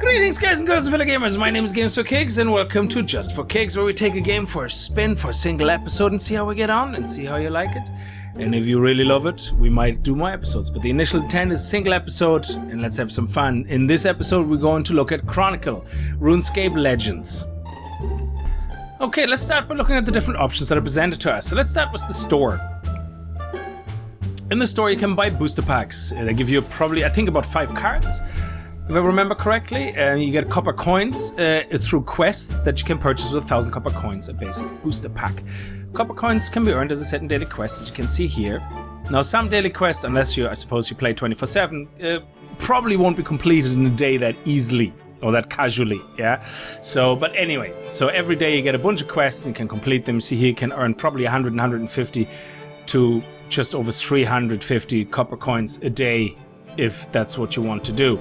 Greetings guys and girls and fellow gamers, my name is Just4Kickz and welcome to Just For Kickz, where we take a game for a spin for a single episode and see how we get on and see how you like it. And if you really love it, we might do more episodes, but the initial intent is a single episode and let's have some fun. In this episode we're going to look at Chronicle Runescape Legends. Okay, let's start by looking at the different options that are presented to us. So let's start with the store. In the store you can buy booster packs. They give you probably, I think, about 5 cards. If I remember correctly, you get copper coins through quests that you can purchase with 1,000 copper coins, a basic booster pack. Copper coins can be earned as a set in daily quests, as you can see here. Now, some daily quests, unless you, I suppose, you play 24/7, probably won't be completed in a day that easily or that casually, yeah? So, but anyway, so every day you get a bunch of quests and you can complete them. See here, you can earn probably 100 and 150 to just over 350 copper coins a day if that's what you want to do.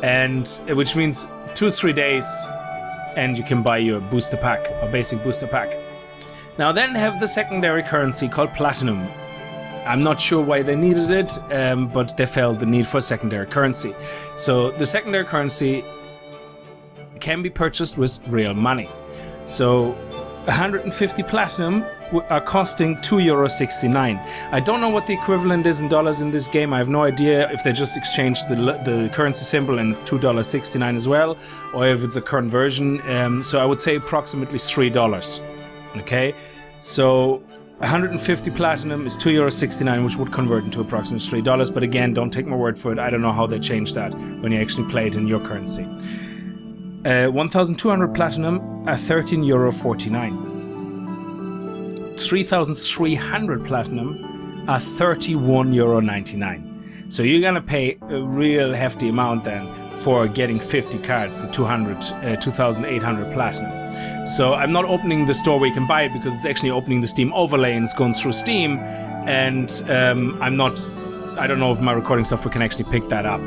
And which means 2-3 days and you can buy your booster pack, or basic booster pack. Now then have the secondary currency called platinum. I'm not sure why they needed it, but they felt the need for a secondary currency. So the secondary currency can be purchased with real money. So 150 platinum are costing €2.69. I don't know what the equivalent is in dollars in this game. I have no idea if they just exchanged the currency symbol and it's $2.69 as well, or if it's a current version. So I would say approximately $3. Okay, so 150 platinum is €2.69, which would convert into approximately $3. But again, don't take my word for it. I don't know how they changed that when you actually play it in your currency. 1,200 platinum are €13.49. 3,300 platinum are €31.99. So you're gonna pay a real hefty amount then for getting 50 cards, the 2,800 platinum. So I'm not opening the store where you can buy it because it's actually opening the Steam overlay and it's going through Steam, and I don't know if my recording software can actually pick that up.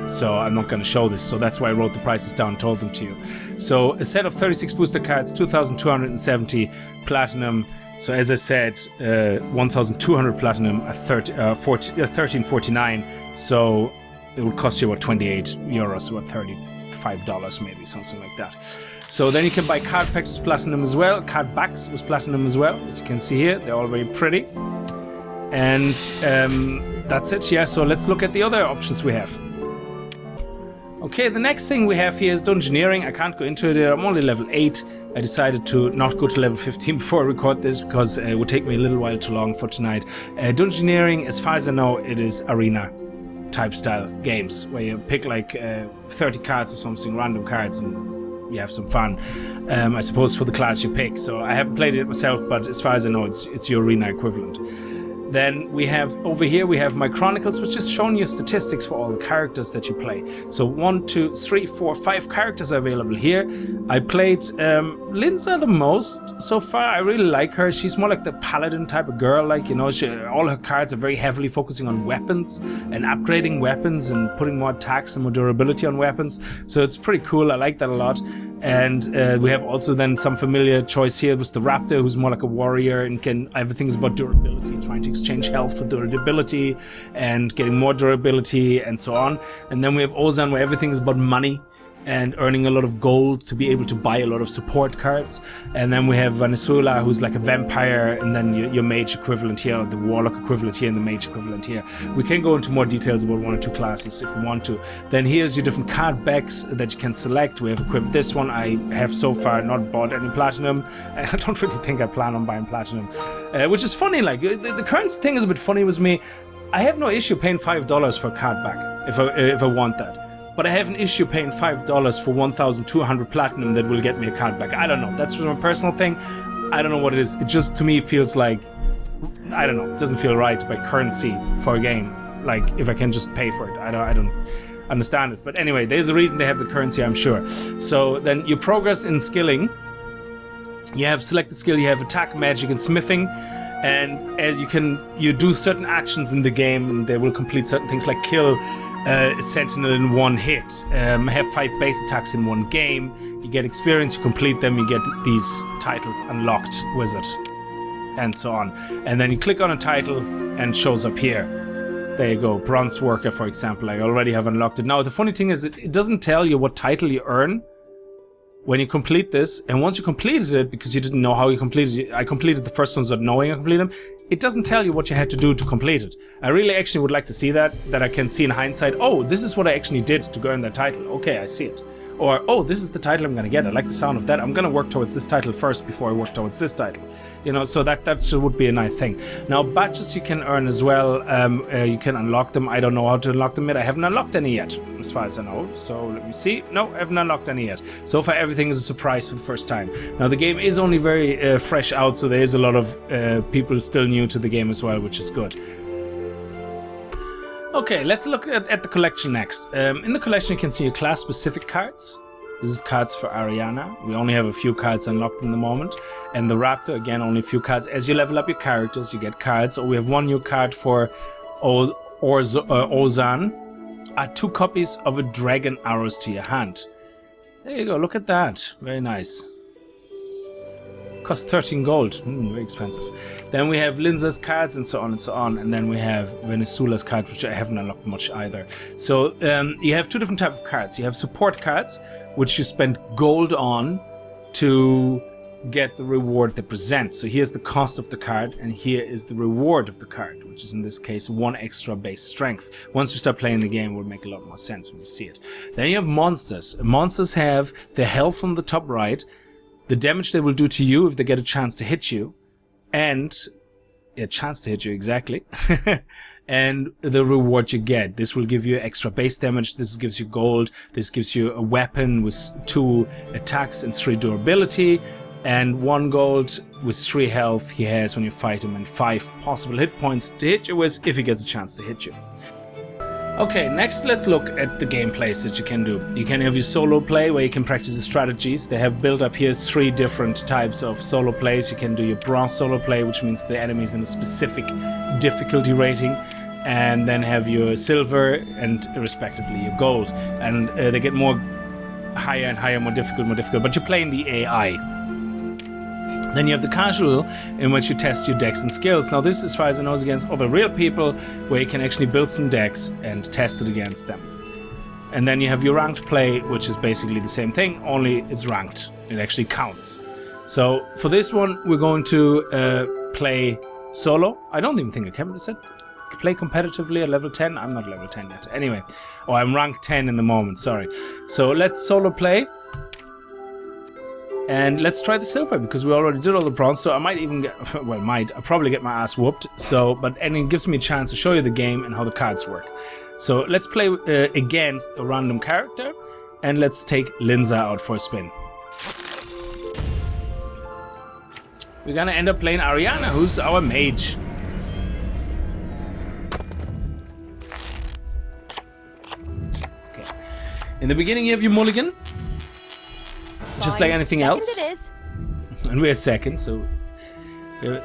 So I'm not going to show this, so that's why I wrote the prices down and told them to you. So a set of 36 booster cards, 2,270 platinum. So as I said, 1,200 platinum at $13.49. So it would cost you about €28, about $35 maybe, something like that. So then you can buy card packs with platinum as well, card backs with platinum as well. As you can see here, they're all very pretty. And that's it, yeah. So let's look at the other options we have. Okay, the next thing we have here is Dungeoneering. I can't go into it, I'm only level 8. I decided to not go to level 15 before I record this because it would take me a little while too long for tonight. Dungeoneering, as far as I know, it is arena type style games where you pick like 30 cards or something, random cards, and you have some fun, I suppose, for the class you pick. So I haven't played it myself, but as far as I know, it's your arena equivalent. Then we have over here, we have my Chronicles, which is showing you statistics for all the characters that you play. So 1, 2, 3, 4, 5 characters are available here. I played Linza the most so far. I really like her. She's more like the paladin type of girl. Like, you know, all her cards are very heavily focusing on weapons and upgrading weapons and putting more attacks and more durability on weapons. So it's pretty cool. I like that a lot. And we have also then some familiar choice here with the Raptor, who's more like a warrior and everything's about durability, trying to exchange health for durability and getting more durability and so on. And then we have Ozan, where everything is about money and earning a lot of gold to be able to buy a lot of support cards. And then we have Venezuela, who's like a vampire, and then your mage equivalent here, the warlock equivalent here, and the mage equivalent here. We can go into more details about 1 or 2 classes if we want to. Then here's your different card backs that you can select. We have equipped this one. I have so far not bought any platinum. I don't really think I plan on buying platinum, which is funny. Like the current thing is a bit funny with me. I have no issue paying $5 for a card back if I want that. But I have an issue paying $5 for 1,200 platinum that will get me a card back. I don't know. That's my personal thing. I don't know what it is. It just, to me, feels like, I don't know. It doesn't feel right by currency for a game. Like, if I can just pay for it. I don't understand it. But anyway, there's a reason they have the currency, I'm sure. So then you progress in skilling. You have selected skill. You have attack, magic, and smithing. And as you do certain actions in the game, and they will complete certain things like kill Sentinel in 1 hit, have 5 base attacks in 1 game, you get experience, you complete them, you get these titles unlocked with it, and so on. And then you click on a title and it shows up here. There you go, bronze worker, for example. I already have unlocked it. Now, the funny thing is it doesn't tell you what title you earn when you complete this. And once you completed it, because you didn't know how you completed it, I completed the first ones without knowing I completed them, it doesn't tell you what you had to do to complete it. I really actually would like to see that I can see in hindsight, oh, this is what I actually did to earn that title. Okay, I see it. Or, oh, this is the title I'm going to get. I like the sound of that. I'm going to work towards this title first before I work towards this title. You know, so that would be a nice thing. Now, badges you can earn as well. You can unlock them. I don't know how to unlock them yet. I haven't unlocked any yet, as far as I know. So let me see. No, I haven't unlocked any yet. So far, everything is a surprise for the first time. Now, the game is only very fresh out, so there is a lot of people still new to the game as well, which is good. Okay, let's look at the collection next. In the collection, you can see your class-specific cards. This is cards for Ariana. We only have a few cards unlocked in the moment. And the Raptor, again, only a few cards. As you level up your characters, you get cards. Oh, we have one new card for Ozan. Add 2 copies of a dragon arrows to your hand. There you go, look at that. Very nice. Cost 13 gold. Very expensive. Then we have Linza's cards and so on and so on. And then we have Venezuela's cards, which I haven't unlocked much either. So you have 2 different types of cards. You have support cards, which you spend gold on to get the reward they present. So here's the cost of the card, and here is the reward of the card, which is in this case 1 extra base strength. Once we start playing the game, it will make a lot more sense when you see it. Then you have monsters. Monsters have the health on the top right, the damage they will do to you if they get a chance to hit you, and a chance to hit you, exactly. And the reward you get. This will give you extra base damage, this gives you gold, this gives you a weapon with 2 attacks and 3 durability, and 1 gold with 3 health he has when you fight him, and 5 possible hit points to hit you with if he gets a chance to hit you. Okay, next let's look at the gameplays that you can do. You can have your solo play where you can practice the strategies. They have built up here 3 different types of solo plays. You can do your bronze solo play, which means the enemies in a specific difficulty rating, and then have your silver and respectively your gold. And they get more higher and higher, more difficult, but you play in the AI. Then you have the casual, in which you test your decks and skills. Now this, as far as I know, is against other real people, where you can actually build some decks and test it against them. And then you have your ranked play, which is basically the same thing, only it's ranked. It actually counts. So for this one, we're going to play solo. I don't even think I can play competitively at level 10. I'm not level 10 yet. Anyway, I'm ranked 10 in the moment, sorry. So let's solo play. And let's try the silver, because we already did all the bronze, so I might even get, well, I'll probably get my ass whooped. And it gives me a chance to show you the game and how the cards work. So let's play against a random character, and let's take Linza out for a spin. We're gonna end up playing Ariana, who's our mage. Okay. In the beginning you have your mulligan. Just like anything else. It is. And we're second, so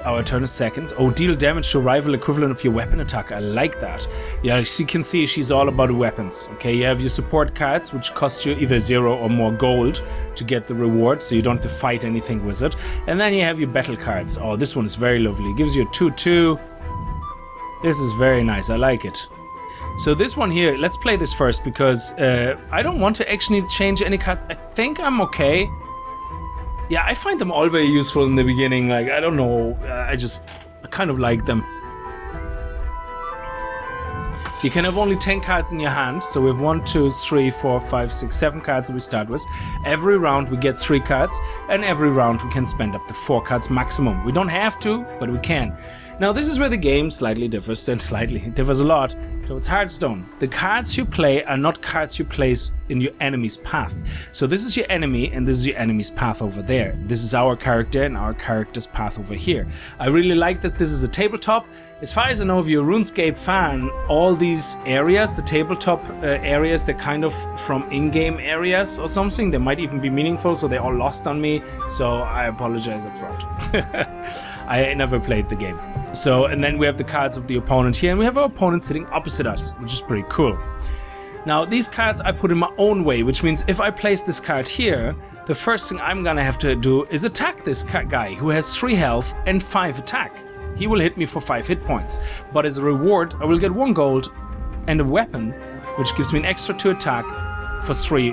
our turn is second. Oh, deal damage to rival equivalent of your weapon attack. I like that. Yeah, as you can see, she's all about weapons. Okay, you have your support cards, which cost you either 0 or more gold to get the reward, so you don't have to fight anything with it. And then you have your battle cards. Oh, this one is very lovely. It gives you a 2/2. This is very nice. I like it. So this one here, let's play this first, because I don't want to actually change any cards. I think I'm okay. Yeah, I find them all very useful in the beginning. Like, I don't know, I kind of like them. You can have only 10 cards in your hand, so we have 1, 2, 3, 4, 5, 6, 7 cards that we start with. Every round we get 3 cards, and every round we can spend up to 4 cards maximum. We don't have to, but we can. Now this is where the game slightly differs, it differs a lot towards Hearthstone. The cards you play are not cards you place in your enemy's path. So this is your enemy, and this is your enemy's path over there. This is our character and our character's path over here. I really like that this is a tabletop. As far as I know, if you're a RuneScape fan, all these areas, the tabletop areas, they're kind of from in-game areas or something. They might even be meaningful, so they're all lost on me. So I apologize up front. I never played the game. So, and then we have the cards of the opponent here, and we have our opponent sitting opposite us, which is pretty cool. Now, these cards I put in my own way, which means if I place this card here, the first thing I'm gonna have to do is attack this guy who has 3 health and 5 attack. He will hit me for 5 hit points. But as a reward, I will get 1 gold and a weapon, which gives me an extra 2 attack for 3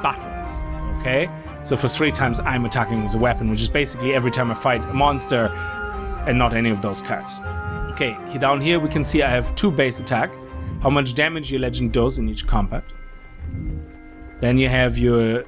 battles. Okay? So for 3 times I'm attacking as a weapon, which is basically every time I fight a monster and not any of those cards. Okay, down here we can see I have 2 base attack, how much damage your legend does in each combat. Then you have your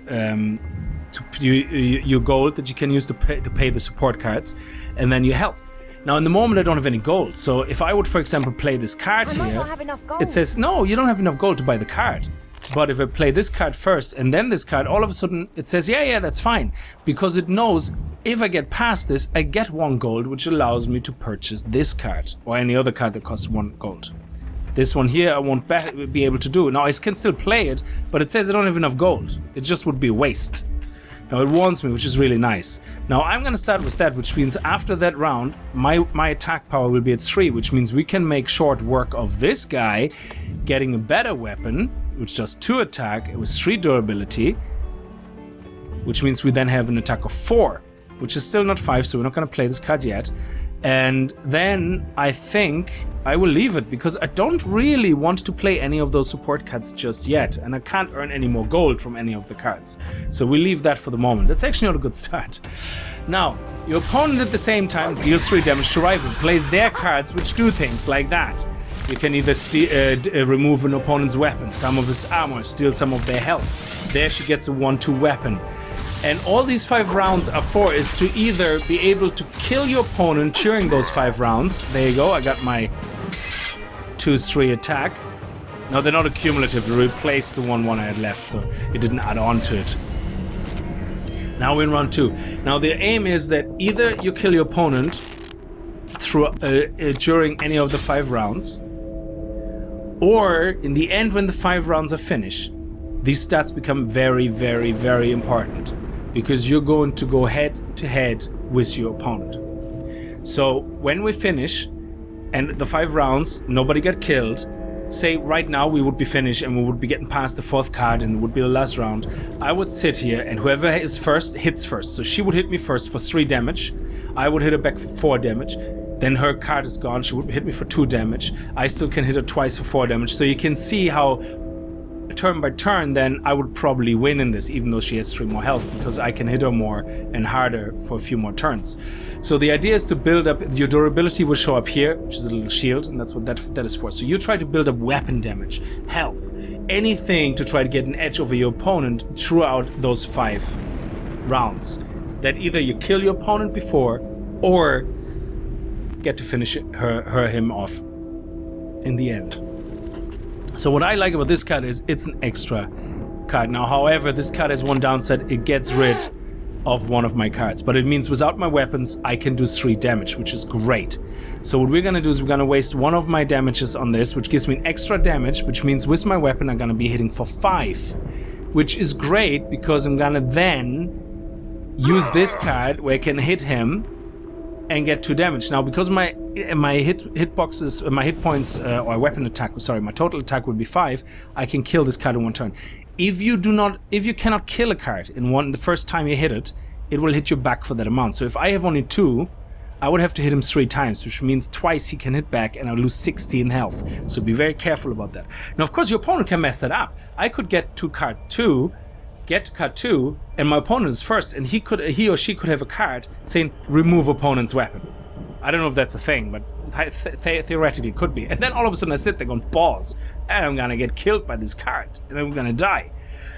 your gold that you can use to pay the support cards, and then your health. Now in the moment I don't have any gold, so if I would for example play this card here, it says no, you don't have enough gold to buy the card. But if I play this card first and then this card, all of a sudden it says yeah, that's fine, because it knows if I get past this, I get 1 gold, which allows me to purchase this card or any other card that costs 1 gold. This one here I won't be able to do. Now I can still play it, but it says I don't have enough gold. It just would be a waste. Now it warns me, which is really nice. Now I'm gonna start with that, which means after that round, my attack power will be at 3, which means we can make short work of this guy getting a better weapon, which does 2 attack with 3 durability, which means we then have an attack of 4, which is still not 5, so we're not gonna play this card yet. And then I think I will leave it, because I don't really want to play any of those support cards just yet, and I can't earn any more gold from any of the cards. So we leave that for the moment. That's actually not a good start. Now, your opponent at the same time deals 3 damage to rival, plays their cards which do things like that. You can either remove an opponent's weapon, some of his armor, steal some of their health. There she gets a 1-2 weapon. And all these 5 rounds are for is to either be able to kill your opponent during those 5 rounds. There you go, I got my 2-3 attack. No, they're not accumulative, they replaced the 1-1 I had left, so it didn't add on to it. Now we're in round 2. Now the aim is that either you kill your opponent through during any of the 5 rounds, or in the end when the 5 rounds are finished, these stats become very, very, very important, because you're going to go head to head with your opponent. So when we finish and the 5 rounds, nobody got killed, say right now we would be finished and we would be getting past the 4th card and it would be the last round, I would sit here and whoever is first hits first. So she would hit me first for 3 damage, I would hit her back for 4 damage, then her card is gone, she would hit me for 2 damage, I still can hit her twice for 4 damage. So you can see how turn by turn then I would probably win in this, even though she has 3 more health, because I can hit her more and harder for a few more turns. So the idea is to build up, your durability will show up here, which is a little shield, and that's what that is for. So you try to build up weapon damage, health, anything to try to get an edge over your opponent throughout those 5 rounds. That either you kill your opponent before or get to finish him off in the end. So what I like about this card is it's an extra card. Now, however, this card has one downside. It gets rid of one of my cards, but it means without my weapons, I can do 3 damage, which is great. So what we're gonna do is we're gonna waste one of my damages on this, which gives me an extra damage, which means with my weapon, I'm gonna be hitting for 5, which is great because I'm gonna then use this card where I can hit him and get 2 damage. Now, because my hitboxes, my hit points, or weapon attack, sorry, my total attack would be 5, I can kill this card in 1 turn. If you cannot kill a card in the first time you hit it, it will hit you back for that amount. So if I have only 2, I would have to hit him 3 times, which means twice he can hit back and I'll lose 16 health. So be very careful about that. Now, of course, your opponent can mess that up. I could get to card 2, get to card 2, and my opponent is first, and he or she could have a card saying remove opponent's weapon. I don't know if that's a thing, but theoretically it could be. And then all of a sudden I sit there going balls, and I'm gonna get killed by this card, and I'm gonna die.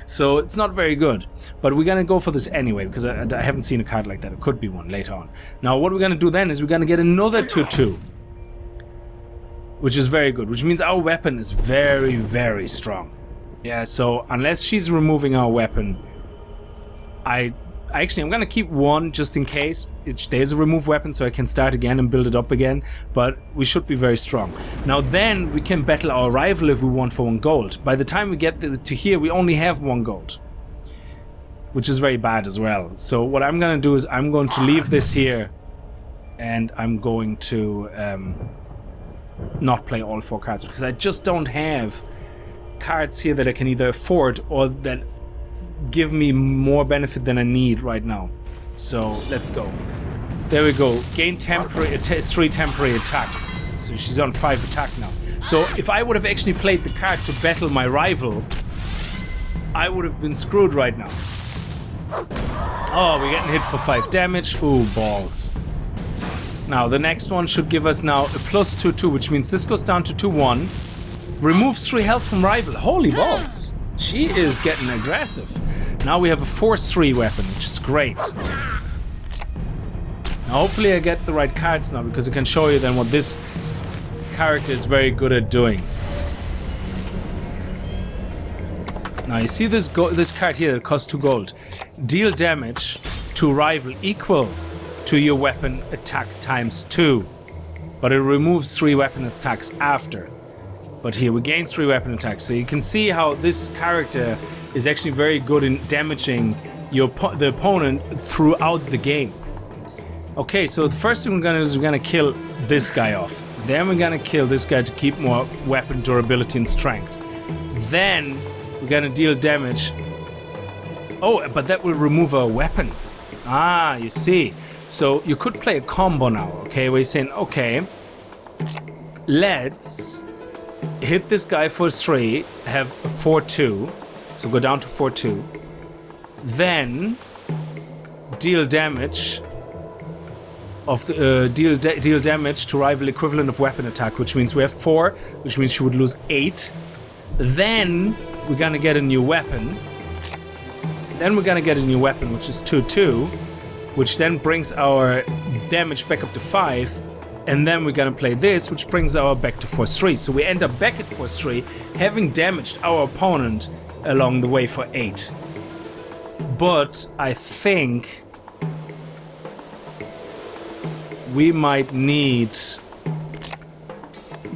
So it's not very good, but we're gonna go for this anyway, because I haven't seen a card like that. It could be one later on. Now what we're gonna do then is we're gonna get another 2/2, which is very good, which means our weapon is very, very strong. Yeah, so unless she's removing our weapon, I'm gonna keep 1 just in case there's a remove weapon, so I can start again and build it up again, but we should be very strong. Now then we can battle our rival if we want for 1 gold. By the time we get to here, we only have 1 gold, which is very bad as well. So what I'm gonna do is I'm going to leave this here, and I'm going to not play all 4 cards, because I just don't have cards here that I can either afford or that give me more benefit than I need right now. So let's go. There we go. Gain temporary, 3 temporary attack. So she's on 5 attack now. So if I would have actually played the card to battle my rival, I would have been screwed right now. Oh, we're getting hit for 5 damage. Ooh, balls. Now, the next one should give us now a +2/2, which means this goes down to 2/1. Removes 3 health from rival. Holy balls. She is getting aggressive. Now we have a +3 weapon, which is great. Now, hopefully I get the right cards now, because I can show you then what this character is very good at doing. Now you see this card here that costs 2 gold. Deal damage to rival equal to your weapon attack ×2. But it removes 3 weapon attacks after. But here we gain 3 weapon attacks. So you can see how this character is actually very good in damaging the opponent throughout the game. Okay, so the first thing we're gonna do is we're gonna kill this guy off. Then we're gonna kill this guy to keep more weapon durability and strength. Then we're gonna deal damage. Oh, but that will remove a weapon. Ah, you see. So you could play a combo now, okay? Where you're saying, okay, let's hit this guy for 3, have a 4/2, so go down to 4/2. Then deal damage of the deal damage to rival equivalent of weapon attack, which means we have 4, which means she would lose 8. Then we're gonna get a new weapon. Then we're gonna get a new weapon, which is 2/2, which then brings our damage back up to 5. And then we're gonna play this, which brings our back to 4/3. So we end up back at 4/3, having damaged our opponent along the way for 8. But I think we might need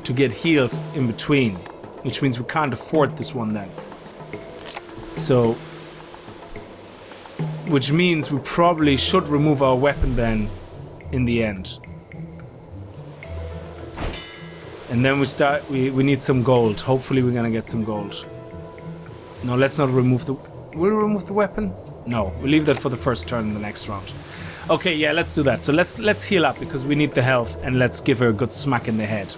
to get healed in between, which means we can't afford this one then. So, which means we probably should remove our weapon then in the end. And then we need some gold. Hopefully we're gonna get some gold. No, let's not remove the... Will we remove the weapon? No, we'll leave that for the first turn in the next round. Okay, yeah, let's do that. So let's heal up because we need the health, and let's give her a good smack in the head.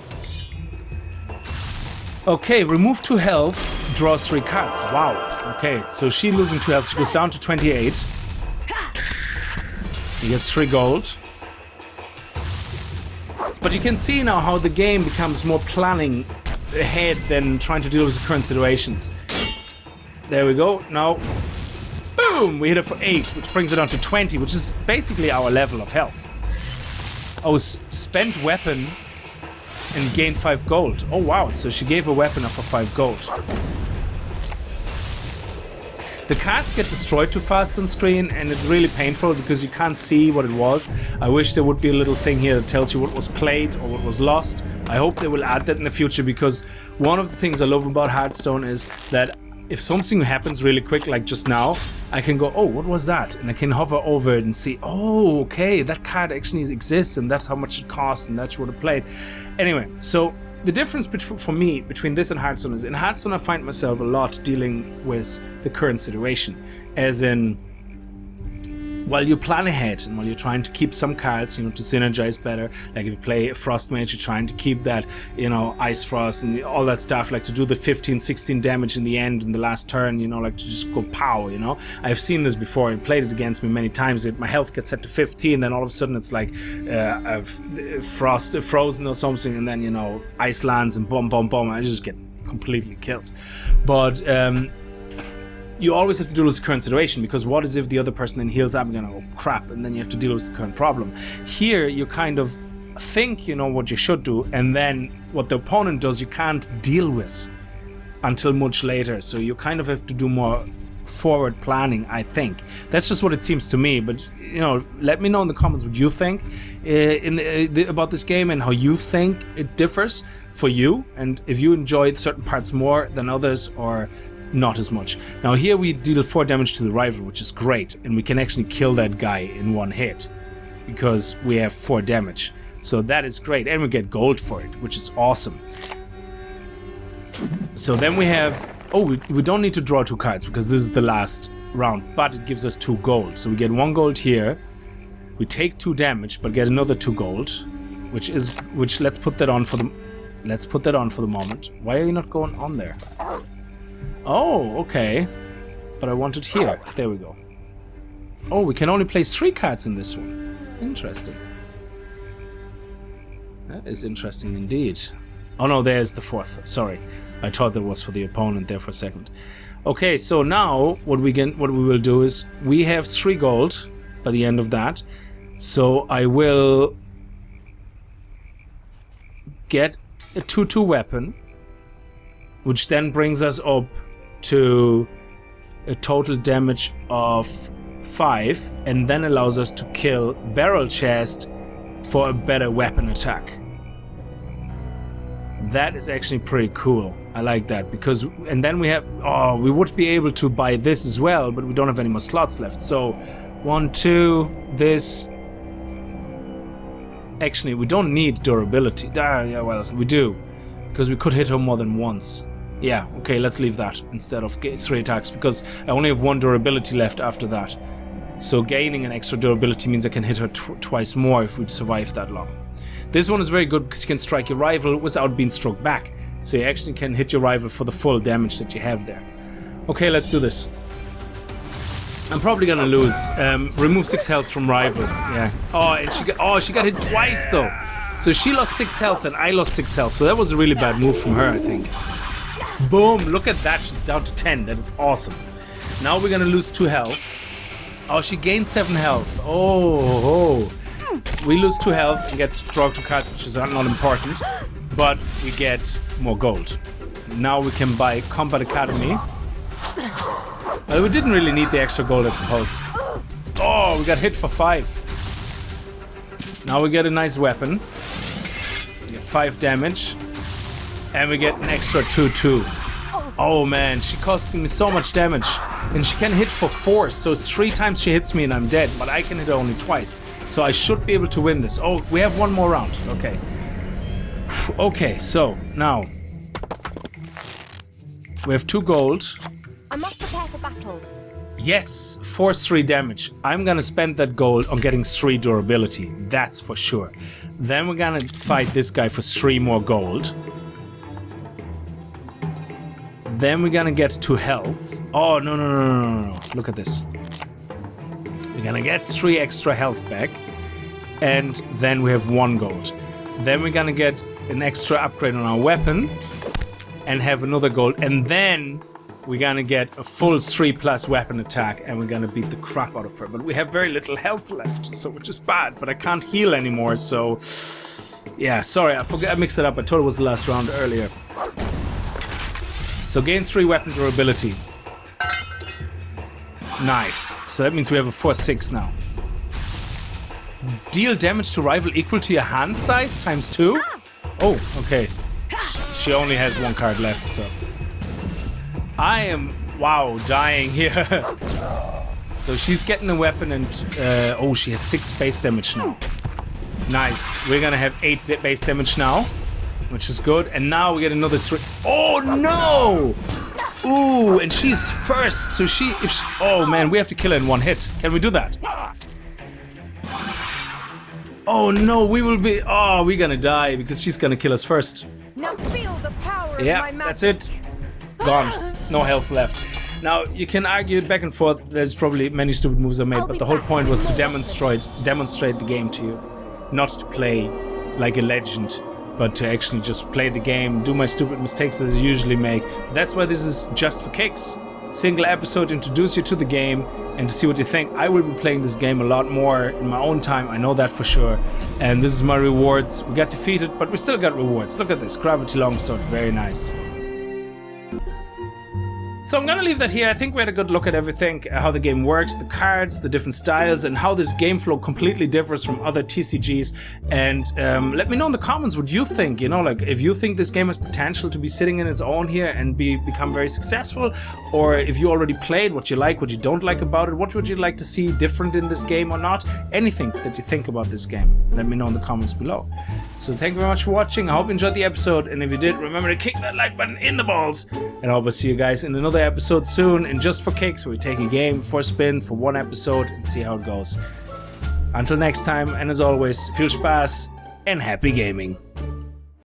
Okay, remove 2 health, draws 3 cards. Wow. Okay, so she losing 2 health. She goes down to 28. He gets 3 gold. But you can see now how the game becomes more planning ahead than trying to deal with the current situations. There we go. Now, boom! We hit it for 8, which brings it down to 20, which is basically our level of health. Oh, spent weapon and gained 5 gold. Oh, wow. So she gave a weapon up for 5 gold. The cards get destroyed too fast on screen, and it's really painful because you can't see what it was. I wish there would be a little thing here that tells you what was played or what was lost. I hope they will add that in the future, because one of the things I love about Hearthstone is that if something happens really quick, like just now, I can go, oh, what was that? And I can hover over it and see, oh, okay, that card actually exists, and that's how much it costs, and that's what I played. Anyway, so the difference for me between this and Hearthstone is, in Hearthstone I find myself a lot dealing with the current situation, as in, while you plan ahead and while you're trying to keep some cards, to synergize better, like if you play Frost Mage, you're trying to keep that, Ice Frost and all that stuff, like to do the 15, 16 damage in the end, in the last turn, like to just go pow, I've seen this before, it played it against me many times, my health gets set to 15, then all of a sudden it's like frozen or something, and then, ice lands and boom, boom, boom, I just get completely killed. But, you always have to deal with the current situation, because what is if the other person then heals up and go, crap, and then you have to deal with the current problem. Here, you kind of think you know what you should do, and then what the opponent does you can't deal with until much later. So you kind of have to do more forward planning, I think. That's just what it seems to me, but let me know in the comments what you think about this game and how you think it differs for you, and if you enjoyed certain parts more than others or not as much. Now here we deal 4 damage to the rival, which is great, and we can actually kill that guy in 1 hit because we have 4 damage. So that is great, and we get gold for it, which is awesome. So then we have, we don't need to draw 2 cards because this is the last round, but it gives us 2 gold. So we get 1 gold here, We take 2 damage, but get another 2 gold, which let's put that on for the moment. Why are you not going on there? Oh, okay. But I want it here. There we go. Oh, we can only place 3 cards in this one. Interesting. That is interesting indeed. Oh no, there's the 4th. Sorry, I thought that was for the opponent there for a second. Okay, so now what we will do is we have 3 gold by the end of that. So I will get a 2/2 weapon, which then brings us up to a total damage of 5, and then allows us to kill Barrel Chest for a better weapon attack. That is actually pretty cool. I like that because, and then we have, oh, we would be able to buy this as well, but we don't have any more slots left. So 1, 2, this. Actually, we don't need durability. Yeah, well, we do, because we could hit her more than once. Yeah, okay, let's leave that instead of 3 attacks, because I only have 1 durability left after that. So gaining an extra durability means I can hit her twice more if we survive that long. This one is very good because you can strike your rival without being struck back. So you actually can hit your rival for the full damage that you have there. Okay, let's do this. I'm probably gonna lose. Remove 6 health from rival. Yeah. Oh, and she got hit twice though. So she lost 6 health and I lost 6 health. So that was a really bad move from her, I think. Boom! Look at that. She's down to 10. That is awesome. Now we're gonna lose 2 health. Oh, she gained 7 health. Oh. We lose 2 health and get to draw 2 cards, which is not important. But we get more gold. Now we can buy Combat Academy. Well, we didn't really need the extra gold, I suppose. Oh, we got hit for 5. Now we get a nice weapon. We get 5 damage. And we get an extra 2/2. Oh man, she costing me so much damage. And she can hit for 4, so 3 times she hits me and I'm dead. But I can hit her only twice. So I should be able to win this. Oh, we have 1 more round. Okay. Okay, so now we have 2 gold. I must prepare for battle. Yes, force 3 damage. I'm gonna spend that gold on getting 3 durability. That's for sure. Then we're gonna fight this guy for 3 more gold. Then we're gonna get 2 health. Oh, no. Look at this. We're gonna get 3 extra health back. And then we have 1 gold. Then we're gonna get an extra upgrade on our weapon. And have another gold. And then we're gonna get a full 3+ weapon attack. And we're gonna beat the crap out of her. But we have very little health left. So which is bad. But I can't heal anymore. So yeah, sorry. I mixed it up. I thought it was the last round earlier. So gain 3 weapon durability. Nice. So that means we have a 4/6 now. Deal damage to rival equal to your hand size times 2? Oh, okay. She only has 1 card left, so. I am, wow, dying here. So she's getting a weapon and, oh, she has 6 base damage now. Nice. We're gonna have 8 base damage now, which is good. And now we get another 3. Oh no! Ooh, and she's first. So oh man, we have to kill her in 1 hit. Can we do that? Oh no, we're gonna die because she's gonna kill us first. Now feel the power of my Yeah, magic. that's it. Gone. No health left. Now, you can argue back and forth. There's probably many stupid moves I made, but the whole point was to demonstrate the game to you. Not to play like a legend, but to actually just play the game, do my stupid mistakes as I usually make. That's why this is Just For Kickz. Single episode, introduce you to the game and to see what you think. I will be playing this game a lot more in my own time, I know that for sure. And this is my rewards. We got defeated, but we still got rewards. Look at this, Gravity Longsword, very nice. So I'm gonna leave that here. I think we had a good look at everything, how the game works, the cards, the different styles, and how this game flow completely differs from other TCGs. And let me know in the comments what you think, you know, like if you think this game has potential to be sitting in its own here and become very successful, or if you already played, what you like, what you don't like about it, what would you like to see different in this game or not, anything that you think about this game, let me know in the comments below. So thank you very much for watching. I hope you enjoyed the episode, and if you did, remember to kick that like button in the balls, and I hope I'll see you guys in another episode soon in Just For Kickz, where we take a game for a spin for 1 episode and see how it goes. Until next time, and as always, viel Spaß and happy gaming.